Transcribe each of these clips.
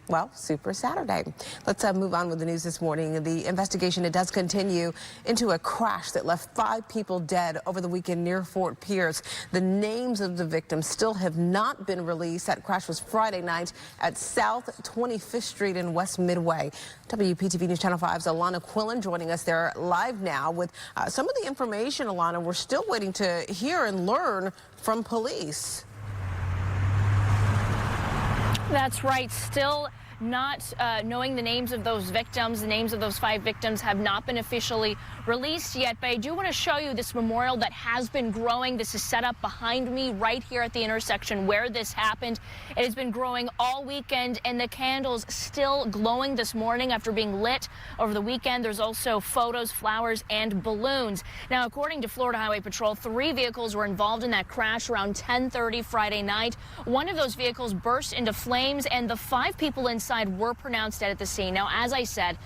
Well, Super Saturday. Let's move on with the news this morning. The investigation, it does continue into a crash that left 5 people dead over the weekend near Fort Pierce. The names of the victims still have not been released. That crash was Friday night at South 25th Street in West Midway. WPTV News Channel 5's Alana Quillen joining us there live now with some of the information. Alana, we're still waiting to hear and learn from police. That's right. Still not knowing the names of those victims. The names of those 5 victims have not been officially released yet. But I do want to show you this memorial that has been growing. This is set up behind me right here at the intersection where this happened. It has been growing all weekend, and the candles still glowing this morning after being lit over the weekend. There's also photos, flowers, and balloons. Now, according to Florida Highway Patrol, 3 vehicles were involved in that crash around 10:30 Friday night. One of those vehicles burst into flames, and the 5 people inside were pronounced dead at the scene. Now, as I said,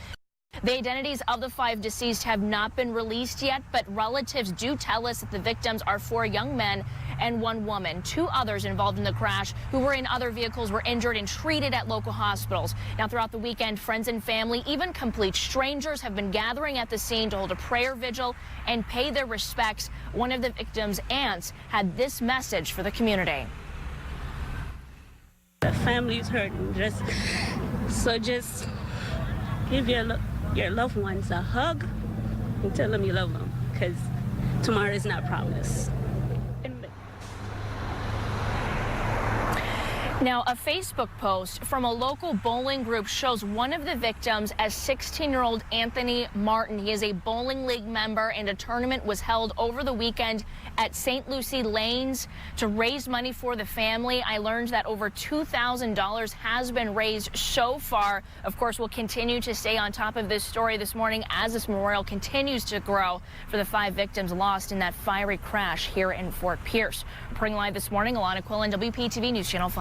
the identities of the 5 deceased have not been released yet, but relatives do tell us that the victims are 4 young men and 1 woman. 2 others involved in the crash who were in other vehicles were injured and treated at local hospitals. Now, throughout the weekend, friends and family, even complete strangers, have been gathering at the scene to hold a prayer vigil and pay their respects. One of the victims' aunts had this message for the community. The family's hurting. Just give your loved ones a hug and tell them you love them, because tomorrow is not promised. Now, a Facebook post from a local bowling group shows one of the victims as 16-year-old Anthony Martin. He is a bowling league member, and a tournament was held over the weekend at St. Lucie Lanes to raise money for the family. I learned that over $2,000 has been raised so far. Of course, we'll continue to stay on top of this story this morning as this memorial continues to grow for the 5 victims lost in that fiery crash here in Fort Pierce. Reporting live this morning, Alana Quillen, WPTV News Channel 5.